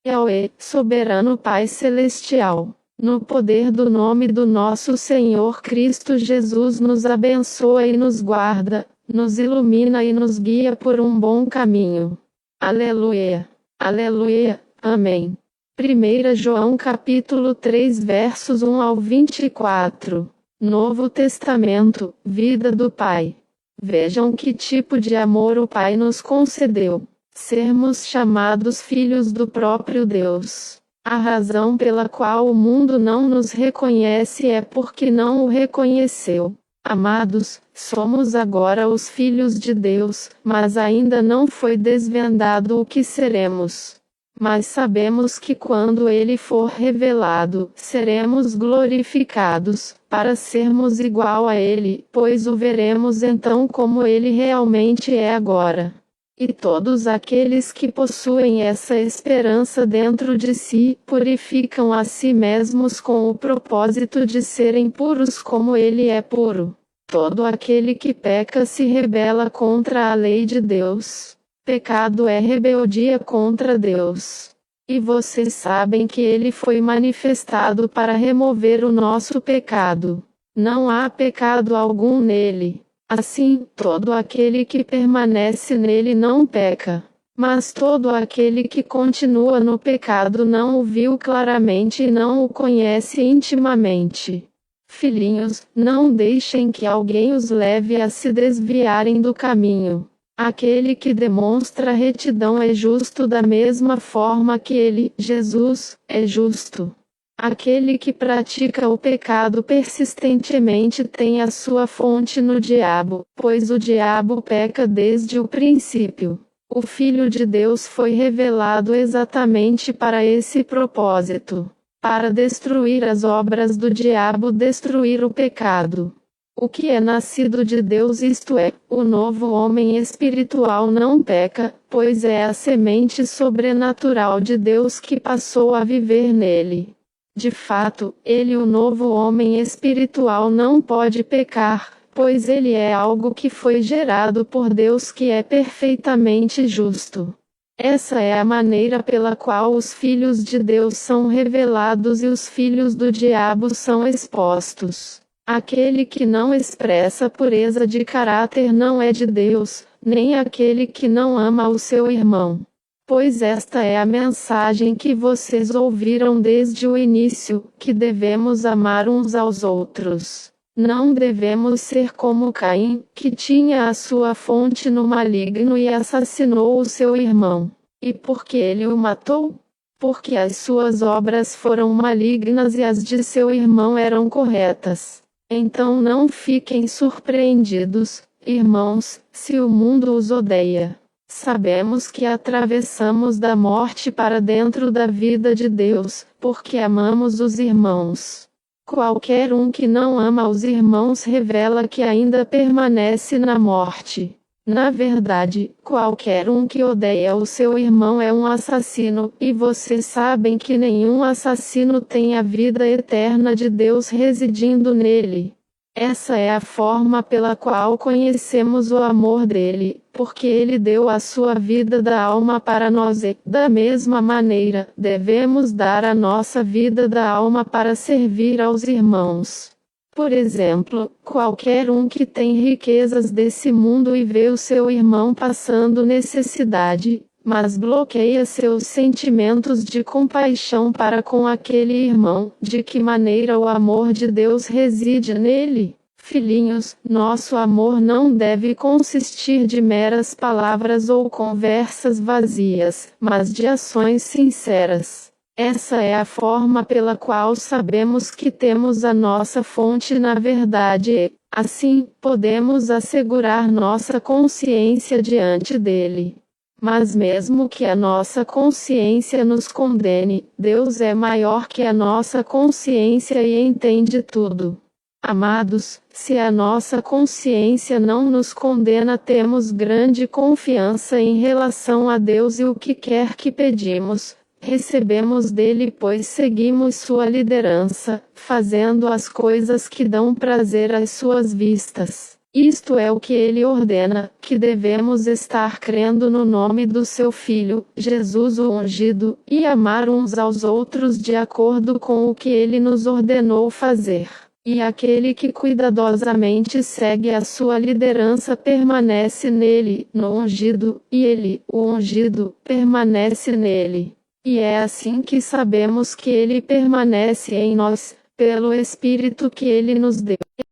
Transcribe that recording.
Yahweh, soberano Pai Celestial, no poder do nome do nosso Senhor Cristo Jesus, nos abençoa e nos guarda, nos ilumina e nos guia por um bom caminho. Aleluia. Aleluia. Amém. 1 João capítulo 3 versos 1 ao 24. Novo Testamento, vida do Pai. Vejam que tipo de amor o Pai nos concedeu. Sermos chamados filhos do próprio Deus. A razão pela qual o mundo não nos reconhece é porque não o reconheceu. Amados, somos agora os filhos de Deus, mas ainda não foi desvendado o que seremos. Mas sabemos que quando ele for revelado, seremos glorificados, para sermos igual a ele, pois o veremos então como ele realmente é agora. E todos aqueles que possuem essa esperança dentro de si, purificam a si mesmos com o propósito de serem puros como ele é puro. Todo aquele que peca se rebela contra a lei de Deus. Pecado é rebeldia contra Deus. E vocês sabem que ele foi manifestado para remover o nosso pecado. Não há pecado algum nele. Assim, todo aquele que permanece nele não peca. Mas todo aquele que continua no pecado não o viu claramente e não o conhece intimamente. Filhinhos, não deixem que alguém os leve a se desviarem do caminho. Aquele que demonstra retidão é justo da mesma forma que ele, Jesus, é justo. Aquele que pratica o pecado persistentemente tem a sua fonte no diabo, pois o diabo peca desde o princípio. O Filho de Deus foi revelado exatamente para esse propósito, para destruir as obras do diabo, destruir o pecado. O que é nascido de Deus, isto é, o novo homem espiritual não peca, pois é a semente sobrenatural de Deus que passou a viver nele. De fato, ele, o novo homem espiritual, não pode pecar, pois ele é algo que foi gerado por Deus, que é perfeitamente justo. Essa é a maneira pela qual os filhos de Deus são revelados e os filhos do diabo são expostos. Aquele que não expressa pureza de caráter não é de Deus, nem aquele que não ama o seu irmão. Pois esta é a mensagem que vocês ouviram desde o início, que devemos amar uns aos outros. Não devemos ser como Caim, que tinha a sua fonte no maligno e assassinou o seu irmão. E por que ele o matou? Porque as suas obras foram malignas e as de seu irmão eram corretas. Então não fiquem surpreendidos, irmãos, se o mundo os odeia. Sabemos que atravessamos da morte para dentro da vida de Deus, porque amamos os irmãos. Qualquer um que não ama os irmãos revela que ainda permanece na morte. Na verdade, qualquer um que odeia o seu irmão é um assassino, e vocês sabem que nenhum assassino tem a vida eterna de Deus residindo nele. Essa é a forma pela qual conhecemos o amor dele, porque ele deu a sua vida da alma para nós e, da mesma maneira, devemos dar a nossa vida da alma para servir aos irmãos. Por exemplo, qualquer um que tem riquezas desse mundo e vê o seu irmão passando necessidade, mas bloqueia seus sentimentos de compaixão para com aquele irmão, de que maneira o amor de Deus reside nele? Filhinhos, nosso amor não deve consistir de meras palavras ou conversas vazias, mas de ações sinceras. Essa é a forma pela qual sabemos que temos a nossa fonte na verdade e, assim, podemos assegurar nossa consciência diante dele. Mas mesmo que a nossa consciência nos condene, Deus é maior que a nossa consciência e entende tudo. Amados, se a nossa consciência não nos condena, temos grande confiança em relação a Deus e o que quer que pedimos, recebemos dele, pois seguimos sua liderança, fazendo as coisas que dão prazer às suas vistas. Isto é o que ele ordena, que devemos estar crendo no nome do seu Filho, Jesus o ungido, e amar uns aos outros de acordo com o que ele nos ordenou fazer. E aquele que cuidadosamente segue a sua liderança permanece nele, no ungido, e ele, o ungido, permanece nele. E é assim que sabemos que ele permanece em nós, pelo Espírito que ele nos deu.